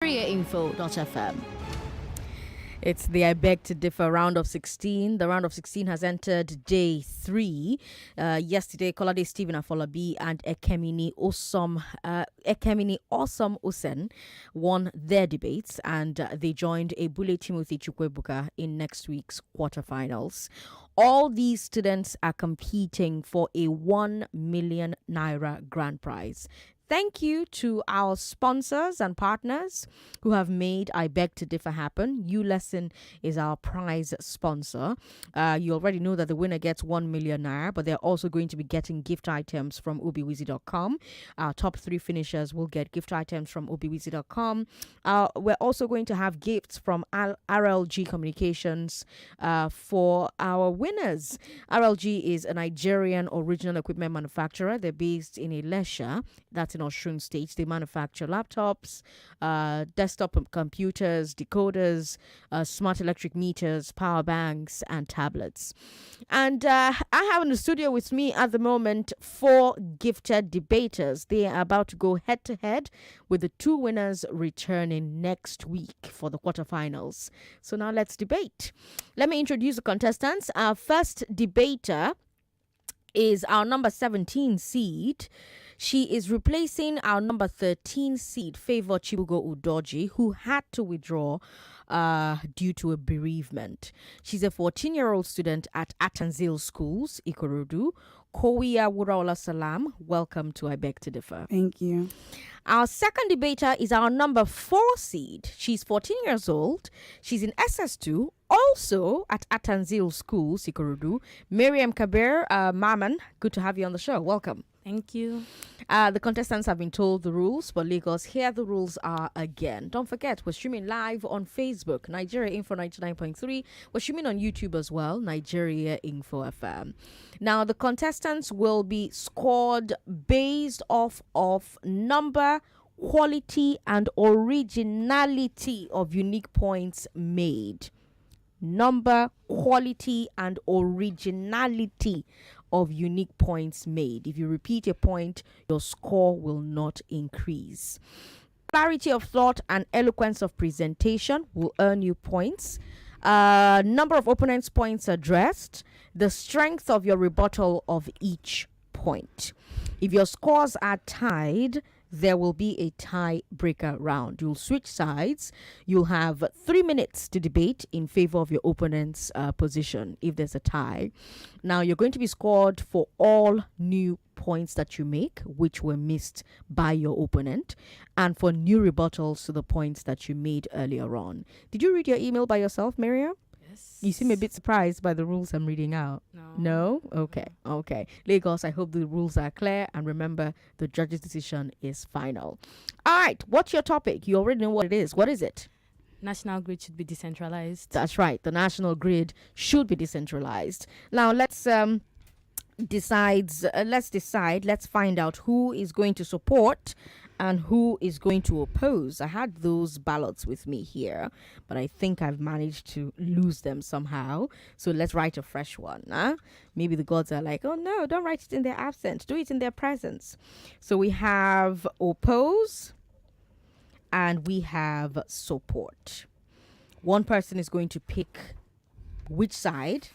Info.fm. It's the I Beg to Differ round of 16. The round of 16 has entered day 3. Yesterday, Kolade Stephen Afolabi and Ekemini Awesome Usen won their debates, and they joined Ebule Timothy Chukwuebuka in next week's quarterfinals. All these students are competing for a 1 million naira grand prize. Thank you to our sponsors and partners who have made I Beg to Differ happen. ULesson is our prize sponsor. You already know that the winner gets 1 million naira, but they're also going to be getting gift items from obiwizi.com. Our top 3 finishers will get gift items from obiwizi.com. We're also going to have gifts from RLG Communications for our winners. RLG is a Nigerian original equipment manufacturer. They're based in Ilesha. That's in Osun State. They manufacture laptops, desktop computers, decoders, smart electric meters, power banks, and tablets. And I have in the studio with me at the moment 4 gifted debaters. They are about to go head to head with the 2 winners returning next week for the quarterfinals. So now let's debate. Let me introduce the contestants. Our first debater is our number 17 seed. She is replacing our number 13 seed, Favor Chibugo Udoji, who had to withdraw due to a bereavement. She's a 14-year-old student at At-Tanzeel schools, Ikorodu. Qoowiyyah, Wuraola, Salam, welcome to I Beg to Differ. Thank you. Our second debater is our number 4 seed. She's 14 years old. She's in SS2, also at At-Tanzeel schools, Ikorodu. Maryam Kabir-Mamman, good to have you on the show. Welcome. Thank you. The contestants have been told the rules, but Lagos, here the rules are again. Don't forget, we're streaming live on Facebook, Nigeria Info 99.3. We're streaming on YouTube as well, Nigeria Info FM. Now, the contestants will be scored based off of number, quality, and originality of unique points made. Number, quality, and originality of unique points made. If you repeat a point, your score will not increase. Clarity of thought and eloquence of presentation will earn you points. Number of opponents' points addressed. The strength of your rebuttal of each point. If your scores are tied, there will be a tiebreaker round. You'll switch sides. You'll have 3 minutes to debate in favor of your opponent's position if there's a tie. Now, you're going to be scored for all new points that you make, which were missed by your opponent, and for new rebuttals to the points that you made earlier on. Did you read your email by yourself, Maryam? You seem a bit surprised by the rules I'm reading out. No? Okay. Lagos, I hope the rules are clear. And remember, the judge's decision is final. All right. What's your topic? You already know what it is. What is it? National grid should be decentralized. That's right. The national grid should be decentralized. Now, let's decide. Let's find out who is going to support and who is going to oppose. I had those ballots with me here, but I think I've managed to lose them somehow. So let's write a fresh one. Maybe the gods are like, oh no, don't write it in their absence. Do it in their presence. So we have oppose and we have support. One person is going to pick which side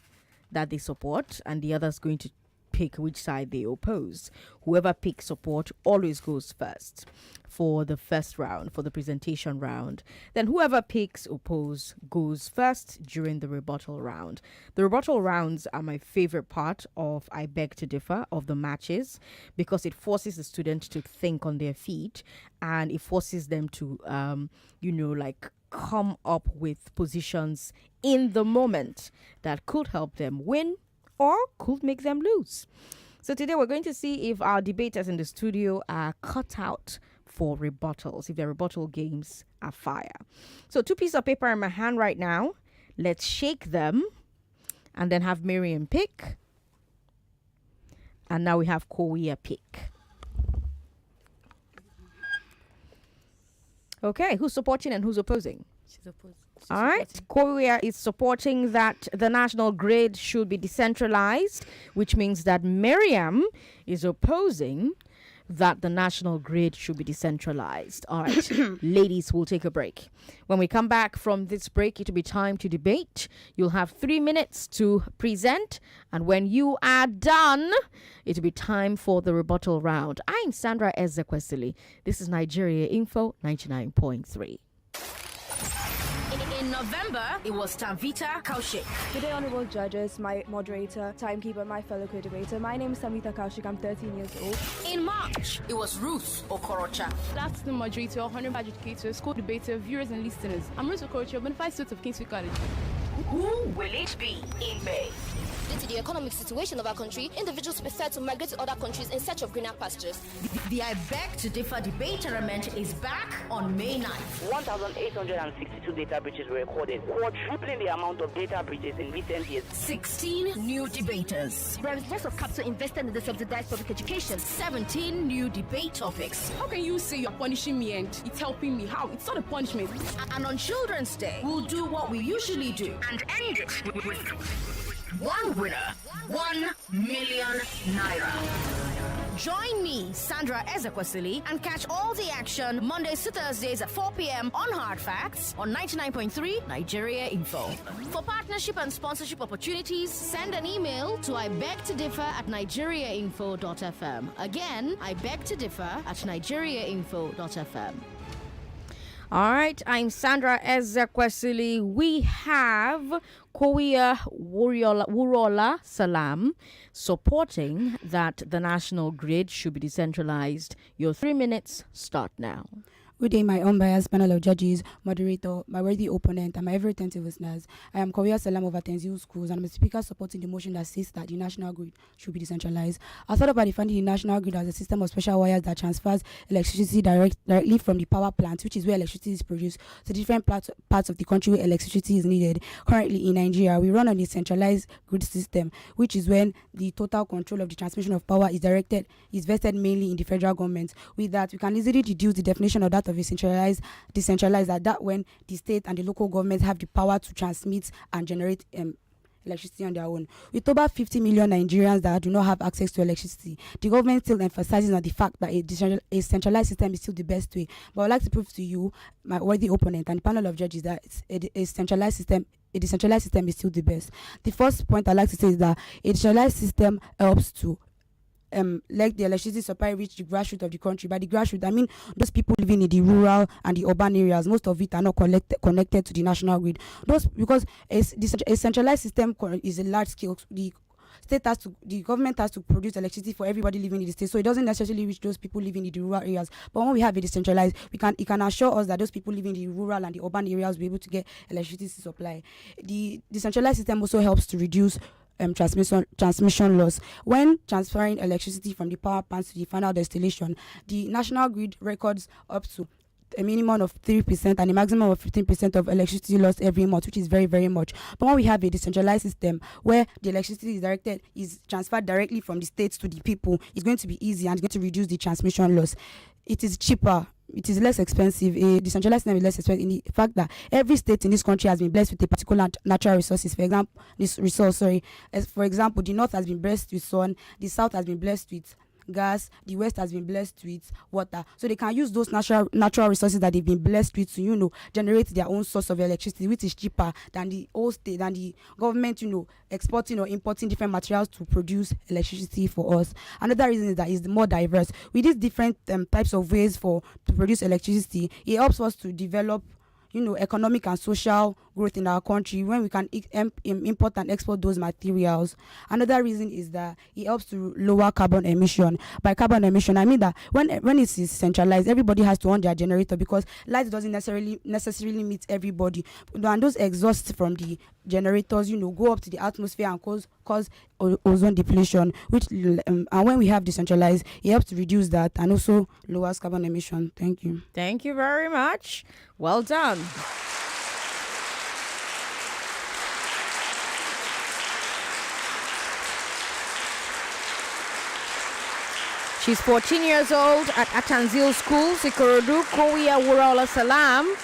that they support, and the other is going to pick which side they oppose. Whoever picks support always goes first for the first round, for the presentation round. Then whoever picks oppose goes first during the rebuttal round. The rebuttal rounds are my favorite part of I Beg to Differ, of the matches, because it forces the student to think on their feet, and it forces them to come up with positions in the moment that could help them win or could make them lose. So today we're going to see if our debaters in the studio are cut out for rebuttals, if their rebuttal games are fire. So 2 pieces of paper in my hand right now. Let's shake them and then have Maryam pick. And now we have Qoowiyyah pick. Okay, who's supporting and who's opposing? She's opposed. All right. Qoowiyyah is supporting that the national grid should be decentralized, which means that Maryam is opposing that the national grid should be decentralized. All right, ladies, we'll take a break. When we come back from this break, it'll be time to debate. You'll have 3 minutes to present, and when you are done, it'll be time for the rebuttal round. I'm Sandra Ezekwesili. This is Nigeria Info 99.3. In November, it was Tanvita Kaushik. Good day, honorable judges, my moderator, timekeeper, my fellow co-debater. My name is Tanvita Kaushik. I'm 13 years old. In March, it was Ruth Okorocha. That's the moderator, honorable educator, school debater, viewers and listeners. I'm Ruth Okorocha, bonafide student of Kingsway College. Who will it be in May? Due to the economic situation of our country, individuals prefer to migrate to other countries in search of greener pastures. The I Beg to Differ debate tournament is back on May 9th. 1,862 data breaches were recorded, quadrupling the amount of data breaches in recent years. 16 new debaters. Representatives of capital invested in the subsidized public education. 17 new debate topics. How can you say you're punishing me and it's helping me? How? It's not a punishment. And on Children's Day, we'll do what we usually do and end it with one winner, 1 million naira. Join me, Sandra Ezekwesili, and catch all the action Mondays to Thursdays at 4 p.m. on Hard Facts on 99.3 Nigeria Info. For partnership and sponsorship opportunities, send an email to ibegtodiffer@nigeriainfo.fm. Again, ibegtodiffer@nigeriainfo.fm. All right, I'm Sandra Ezekwesili. We have Qoowiyyah, Wuraola, Salam supporting that the national grid should be decentralized. Your 3 minutes start now. Good day, my unbiased panel of judges, moderator, my worthy opponent, and my ever attentive listeners. I am Qoowiyyah Salam of At-Tanzeel schools, and I'm a speaker supporting the motion that says that the national grid should be decentralized. I thought about defining the national grid as a system of special wires that transfers electricity directly from the power plant, which is where electricity is produced, to different parts of the country where electricity is needed. Currently in Nigeria, we run on a centralized grid system, which is when the total control of the transmission of power is vested mainly in the federal government. With that, we can easily deduce the definition of that of a decentralized, that when the state and the local governments have the power to transmit and generate electricity on their own. With over 50 million Nigerians that do not have access to electricity, the government still emphasizes on the fact that a centralized system is still the best way. But I would like to prove to you, my worthy opponent and the panel of judges, that a decentralized system is still the best. The first point I'd like to say is that a decentralized system helps to let the electricity supply reach the grassroots of the country. By the grassroots, I mean those people living in the rural and the urban areas. Most of it are not connected to the national grid. Because a centralized system is a large scale. The government has to produce electricity for everybody living in the state, so it doesn't necessarily reach those people living in the rural areas. But when we have a decentralized, it can assure us that those people living in the rural and the urban areas will be able to get electricity supply. The decentralized system also helps to reduce transmission loss. When transferring electricity from the power plant to the final destination, the national grid records up to a minimum of 3% and a maximum of 15% of electricity loss every month, which is very, very much. But when we have a decentralized system where the electricity is transferred directly from the states to the people, it's going to be easy and it's going to reduce the transmission loss. It is cheaper. It is less expensive. A decentralized system is less expensive in the fact that every state in this country has been blessed with a particular natural resources. For example, for example, the north has been blessed with sun, the south has been blessed with gas, the west has been blessed with water. So they can use those natural resources that they've been blessed with to, generate their own source of electricity, which is cheaper than the whole state, than the government, exporting or importing different materials to produce electricity for us. Another reason is that it's more diverse. With these different types of ways to produce electricity, it helps us to develop economic and social growth in our country when we can import and export those materials. Another reason is that it helps to lower carbon emission. By carbon emission, I mean that when it is centralized, everybody has to own their generator because light doesn't necessarily meet everybody. And those exhausts from the generators, go up to the atmosphere and cause ozone depletion, which and when we have decentralized, it helps to reduce that and also lowers carbon emission. Thank you. Thank you very much. Well done. She's 14 years old at At-Tanzeel schools, Ikorodu, Qoowiyyah, Wuraola, Salam,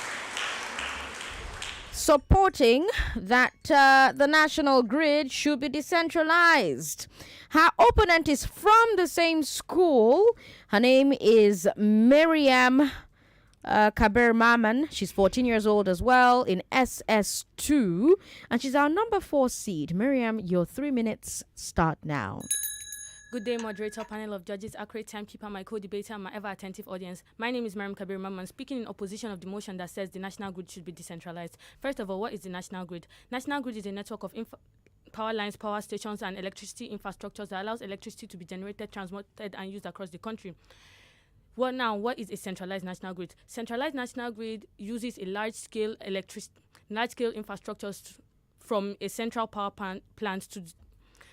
supporting that the national grid should be decentralized. Her opponent is from the same school. Her name is Maryam Kabir-Mamman. She's 14 years old as well in SS2. And she's our number 4 seed. Maryam, your 3 minutes start now. Good day, moderator, panel of judges, accurate timekeeper, my co-debater, and my ever-attentive audience. My name is Maryam Kabir-Mamman, speaking in opposition of the motion that says the national grid should be decentralized. First of all, what is the national grid? National grid is a network of power lines, power stations, and electricity infrastructures that allows electricity to be generated, transmitted, and used across the country. What is a centralized national grid? Centralized national grid uses a large-scale infrastructures from a central power plant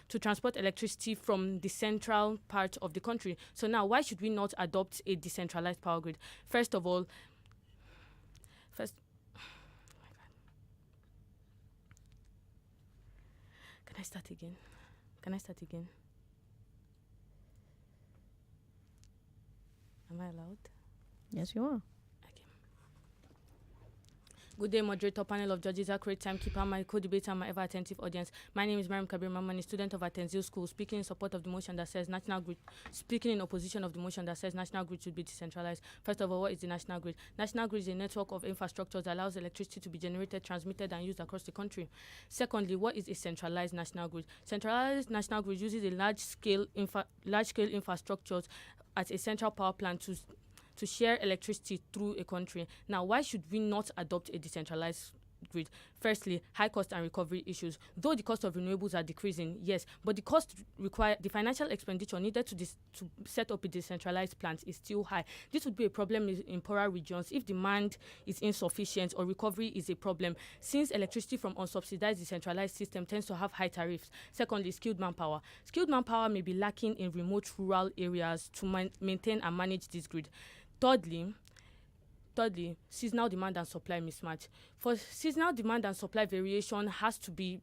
to transport electricity from the central part of the country. So now, why should we not adopt a decentralized power grid? First of all, can I start again? Am I allowed? Yes, you are. Good day, moderator, panel of judges, accurate timekeeper, my co-debater, and my ever-attentive audience. My name is Maryam Kabir-Mamman, a student of At-Tanzeel School, speaking in support of the motion that says speaking in opposition of the motion that says national grid should be decentralized. First of all, what is the national grid? National grid is a network of infrastructure that allows electricity to be generated, transmitted, and used across the country. Secondly, what is a centralized national grid? Centralized national grid uses a large-scale infrastructures at a central power plant to share electricity through a country. Now, why should we not adopt a decentralized grid? Firstly, high cost and recovery issues. Though the cost of renewables are decreasing, yes, but the financial expenditure needed to set up a decentralized plant is still high. This would be a problem in poorer regions if demand is insufficient or recovery is a problem, since electricity from unsubsidized decentralized system tends to have high tariffs. Secondly, skilled manpower. Skilled manpower may be lacking in remote rural areas to maintain and manage this grid. Thirdly, seasonal demand and supply mismatch. For seasonal demand and supply variation has to be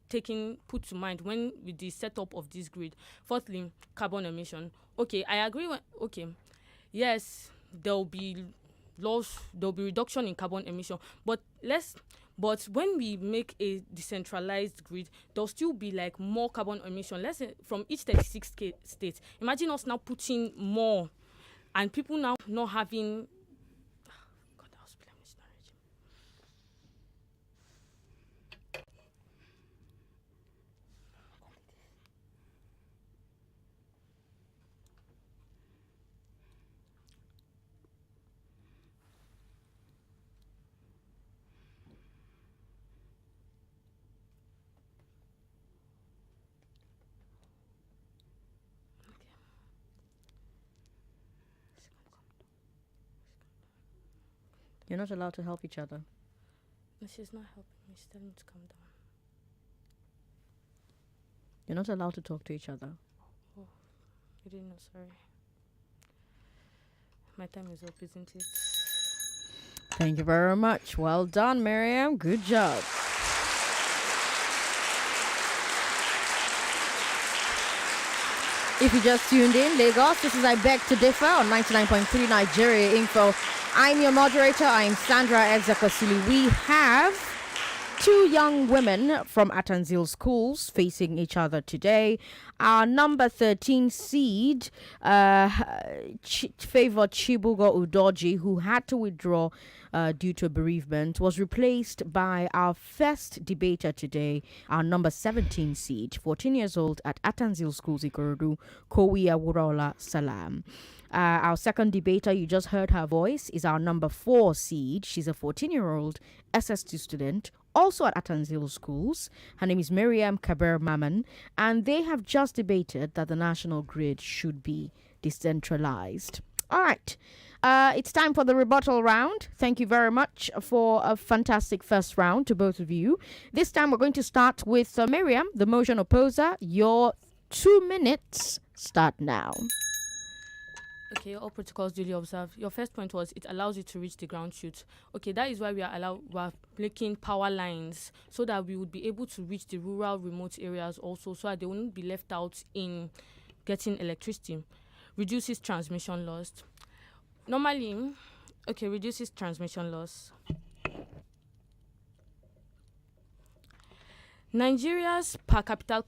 put to mind when with the setup of this grid. Fourthly, carbon emission. Okay, I agree. Yes, there will be reduction in carbon emission, but when we make a decentralized grid, there'll still be like more carbon emission. Let's say from each 36 states. Imagine us now putting more, and people now not having. You're not allowed to help each other. No, she's not helping me. She's telling me to calm down. You're not allowed to talk to each other. Oh, you didn't know, sorry. My time is up, isn't it? Thank you very much. Well done, Maryam. Good job. If you just tuned in, Lagos, this is I Beg to Differ on 99.3 Nigeria Info. I'm your moderator. I'm Sandra Ezekwesili. We have 2 young women from At-Tanzeel schools facing each other today. Our number 13 seed favored Chibugo Udoji, who had to withdraw due to a bereavement, was replaced by our first debater today, our number 17 seed, 14 years old at At-Tanzeel schools, Ikorodu, Qoowiyyah, Wuraola, Salam. Our second debater, you just heard her voice, is our number 4 seed. She's a 14-year-old SS2 student, also at At-Tanzeel schools. Her name is Maryam Kabir-Mamman, and they have just debated that the national grid should be decentralized. All right. It's time for the rebuttal round. Thank you very much for a fantastic first round to both of you. This time we're going to start with Maryam, the motion opposer. Your 2 minutes start now. Okay, all protocols duly observed. Your first point was it allows you to reach the ground chute. Okay, that is why we are making power lines so that we would be able to reach the rural remote areas also, so that they won't be left out in getting electricity. Reduces transmission loss. Normally, reduces transmission loss. Nigeria's per capita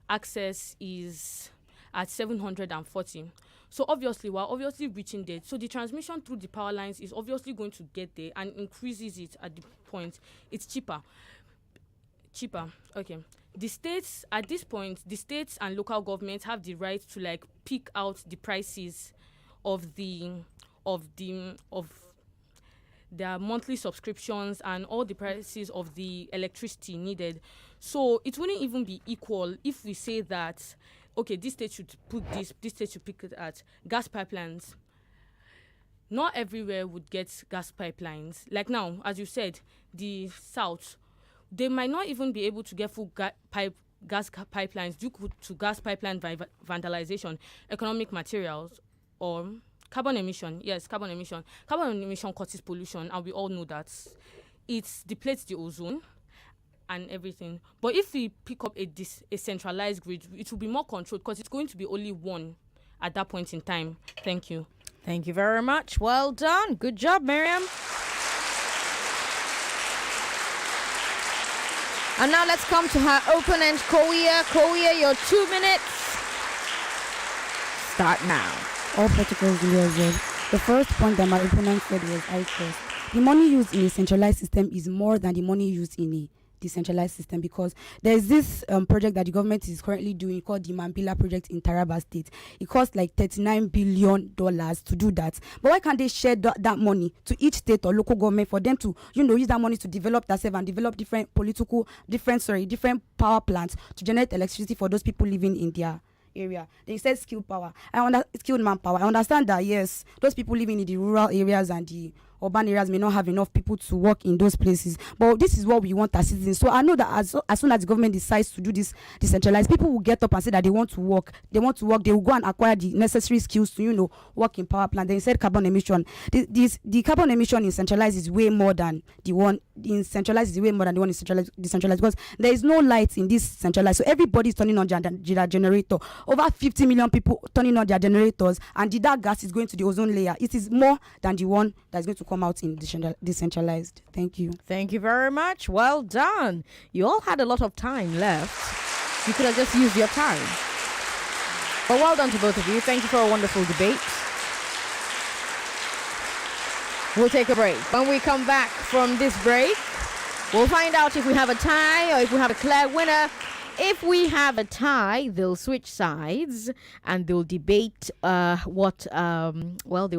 access is at 740. So obviously, we're obviously reaching there. So the transmission through the power lines is obviously going to get there and increases it at the point. It's cheaper. Okay. The states, at this point, the states and local governments have the right to like pick out the prices of their monthly subscriptions and all the prices of the electricity needed. So it wouldn't even be equal if we say that, okay, this state should put this state should pick it at gas pipelines. Not everywhere would get gas pipelines. Like now, as you said, the South, they might not even be able to get full gas pipelines due to gas pipeline vandalization, economic materials, or carbon emission. Yes, carbon emission. Carbon emission causes pollution, and we all know that. It depletes the ozone and everything. But if we pick up a centralized grid, it will be more controlled because it's going to be only one at that point in time. Thank you. Thank you very much. Well done. Good job, Maryam. And now let's come to her opponent, Qoowiyyah. Qoowiyyah, your 2 minutes. Start now. All particles reserved. The first point that my opponent said was I trust. The money used in a centralized system is more than the money used in a decentralized system, because there's this project that the government is currently doing called the Mambila project in Taraba State. It costs like $39 billion to do that. But why can't they share that money to each state or local government for them to, use that money to develop themselves and develop different power plants to generate electricity for those people living in their area? They said skilled manpower. I understand that, yes, those people living in the rural areas and the urban areas may not have enough people to work in those places, but this is what we want as citizens. So I know that as soon as the government decides to do this decentralized, people will get up and say that they want to work. They will go and acquire the necessary skills to work in power plant. They said carbon emission. The carbon emission in centralized is way more than the one in centralized decentralized, because there is no light in this centralized. So everybody's turning on their generator. Over 50 million people turning on their generators, and that gas is going to the ozone layer. It is more than the one that's going to come out in decentralized. Thank you. Thank you very much. Well done. You all had a lot of time left. You could have just used your time. But well done to both of you. Thank you for a wonderful debate. We'll take a break. When we come back from this break, we'll find out if we have a tie or if we have a clear winner. If we have a tie, they'll switch sides and they'll debate they'll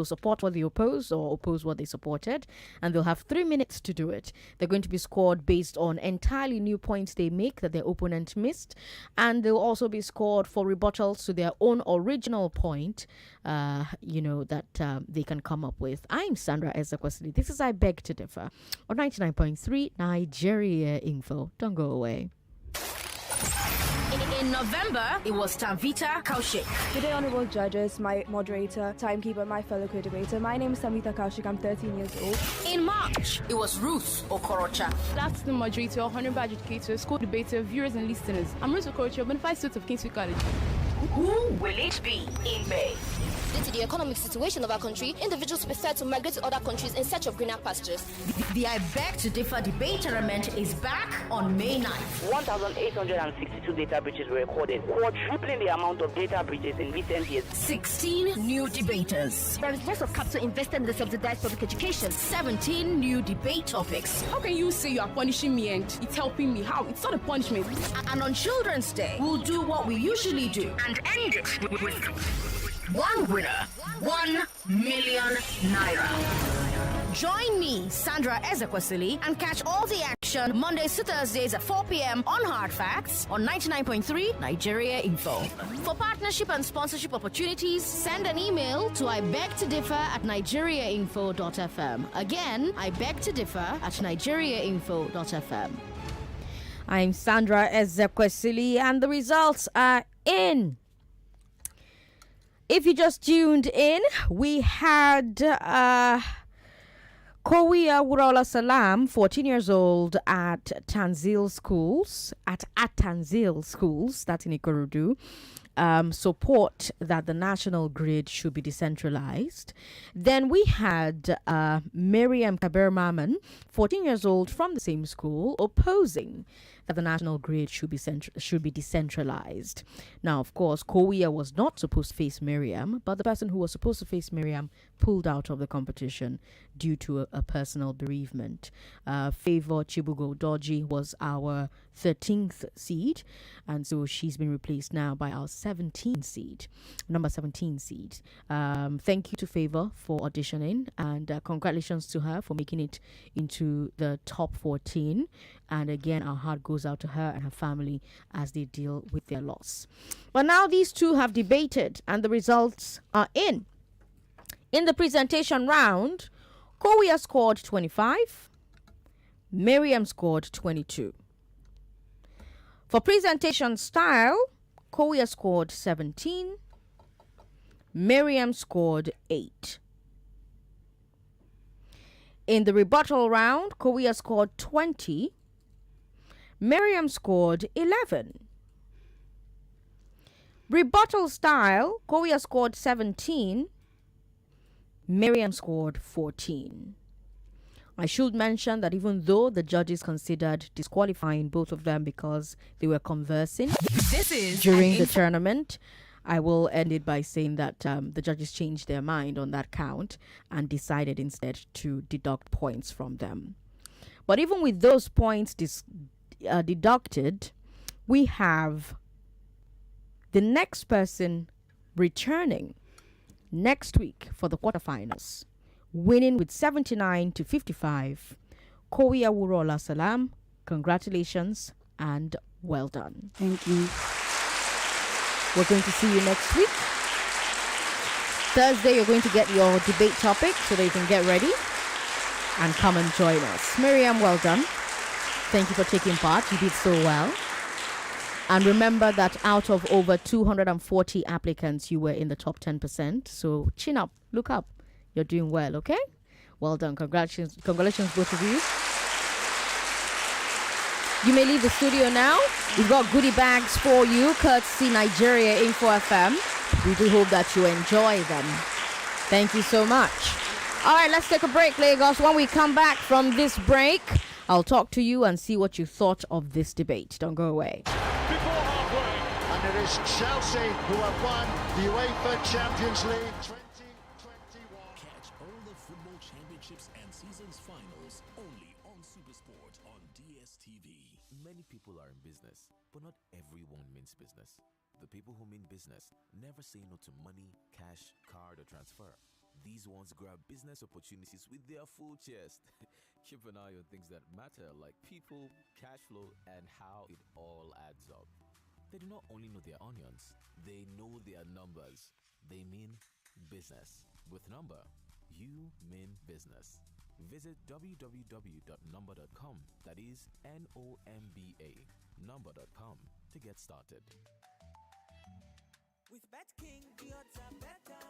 support what they oppose or oppose what they supported, and they'll have 3 minutes to do it. They're going to be scored based on entirely new points they make that their opponent missed, and they'll also be scored for rebuttals to their own original point, that they can come up with. I'm Sandra Ezekwesili. This is I Beg to Differ on 99.3 Nigeria Info. Don't go away. In November, it was Tanvita Kaushik. Good day, honorable judges, my moderator, timekeeper, my fellow co-debater. My name is Tanvita Kaushik. I'm 13 years old. In March, it was Ruth Okorocha. That's the moderator, honorable educator, school debater, viewers and listeners. I'm Ruth Okorocha, bonafide student of Kingsway College. Who will it be in May? Due to the economic situation of our country, individuals prefer to migrate to other countries in search of greener pastures. The I Beg to Differ debate tournament is back on May 9th. 1,862 data breaches were recorded, quadrupling the amount of data breaches in recent years. 16 new debaters. There is lots of capital invested in the subsidized public education. 17 new debate topics. How can you say you are punishing me and it's helping me? How? It's not a punishment. And on Children's Day, we'll do what we usually do and end it with one winner, 1 million naira. Join me, Sandra Ezekwesili, and catch all the action Mondays to Thursdays at 4 p.m. on Hard Facts on 99.3 Nigeria Info. For partnership and sponsorship opportunities, send an email to ibegtodiffer@nigeriainfo.fm. Again, ibegtodiffer@nigeriainfo.fm. I'm Sandra Ezekwesili, and the results are in. If you just tuned in, we had Qoowiyyah Wuraola Salam, 14 years old, at At-Tanzeel schools, that's in Ikorodu. support that the national grid should be decentralized. Then we had Maryam Kabir-Mamman, 14 years old from the same school, opposing that the national grid should be decentralized. Now, of course, Qoowiyyah was not supposed to face Maryam, but the person who was supposed to face Maryam pulled out of the competition due to a personal bereavement. Favor Chibugo Doji was our 13th seed, and so she's been replaced now by our number 17 seed. Thank you to Favor for auditioning, and congratulations to her for making it into the top 14. And again, our heart goes out to her and her family as they deal with their loss. But now these two have debated, and the results are in. In the presentation round, Qoowiyyah scored 25, Maryam scored 22. For presentation style, Qoowiyyah scored 17, Maryam scored 8. In the rebuttal round, Qoowiyyah scored 20, Maryam scored 11. Rebuttal style, Qoowiyyah scored 17, Maryam scored 14. I should mention that even though the judges considered disqualifying both of them because they were conversing during the tournament, I will end it by saying that the judges changed their mind on that count and decided instead to deduct points from them. But even with those points deducted, we have the next person returning next week for the quarterfinals, winning with 79-55. Qoowiyyah Wuraola Salam. Congratulations and well done. Thank you. We're going to see you next week. Thursday, you're going to get your debate topic so that you can get ready and come and join us. Maryam, well done. Thank you for taking part. You did so well. And remember that out of over 240 applicants, you were in the top 10%. So chin up, look up. You're doing well, okay? Well done. Congratulations, both of you. You may leave the studio now. We've got goodie bags for you, courtesy Nigeria Info FM. We do hope that you enjoy them. Thank you so much. All right, let's take a break, Lagos. When we come back from this break, I'll talk to you and see what you thought of this debate. Don't go away. Before halfway, and it is Chelsea who have won the UEFA Champions League 2021. Catch all the football championships and seasons finals only on Supersport on DSTV. Many people are in business, but not everyone means business. The people who mean business never say no to money, cash, card, or transfer. These ones grab business opportunities with their full chest. Keep an eye on things that matter, like people, cash flow, and how it all adds up. They do not only know their onions, they know their numbers. They mean business. With Number, you mean business. Visit www.number.com, that is NOMBA, number.com, to get started. With BetKing, the odds are better,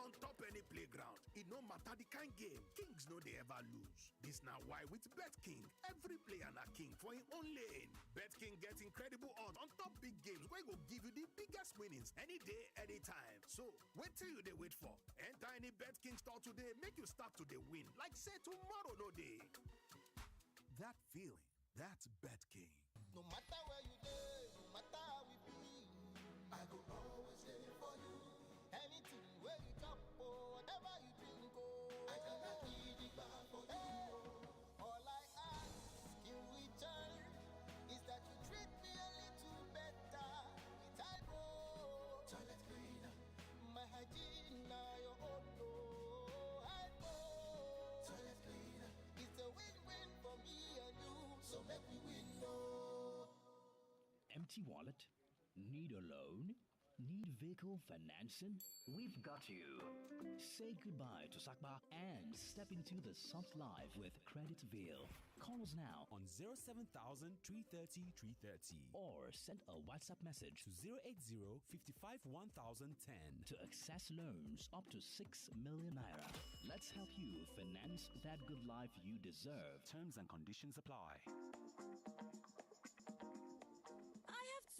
On top any playground, it no matter the kind game, kings no they ever lose. This now why with BetKing, every player na king for his own lane. BetKing gets incredible odds on top big games where go give you the biggest winnings any day, anytime. So, wait till you they wait for. Enter any BetKing store today, make you start to the win. Like say tomorrow no day. That feeling, that's BetKing. No matter where you live, no matter how we be, I go always there for you. Anything where you jump or whatever you drink, I cannot need it back for you. All I ask in return is that you treat me a little better. It's I go toilet cleaner, my hygiene now your own. I go toilet cleaner. It's a win-win for me and you, so make we win. Empty wallet? Need a loan? Need vehicle financing? We've got you. Say goodbye to Sakba and step into the soft life with Credit-Ville. Call us now on 070-330-330 or send a WhatsApp message to 080-55-1010 to access loans up to 6 million naira. Let's help you finance that good life you deserve. Terms and conditions apply.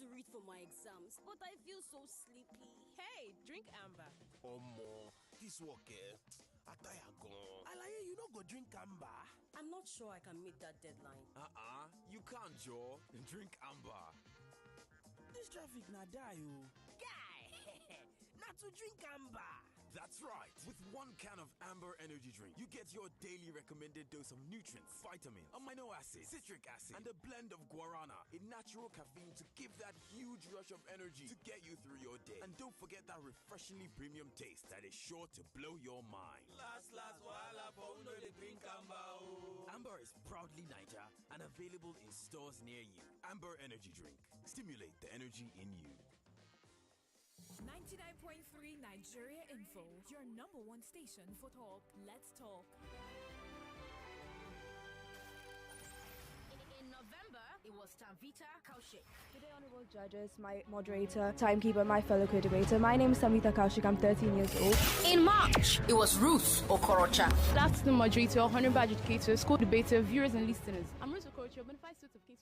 to read for my exams, but I feel so sleepy. Hey, drink Amber. Omo, this work, I tire gone. Alaye, you don't go drink Amber. I'm not sure I can meet that deadline. You can't, Joe. Drink Amber. This traffic na die, oh. Guy, not to drink Amber. That's right. With 1 can of Amber energy drink, you get your daily recommended dose of nutrients, vitamins, amino acids, citric acid, and a blend of guarana, a natural caffeine to give that huge rush of energy to get you through your day. And don't forget that refreshingly premium taste that is sure to blow your mind. Last, wahala for who no dey drink Amber, oh. Amber is proudly Niger and available in stores near you. Amber energy drink. Stimulate the energy in you. 99.3 Nigeria Info, your number one station for talk. Let's talk. In November, it was Tanvita Kaushik. Good day, honorable judges, my moderator, timekeeper, my fellow co-debater. My name is Samita Kaushik. I'm 13 years old. In March, it was Ruth Okorocha. That's the moderator, honorable educator, school debater, viewers and listeners. I'm Ruth Okorocha, bonafide student of King's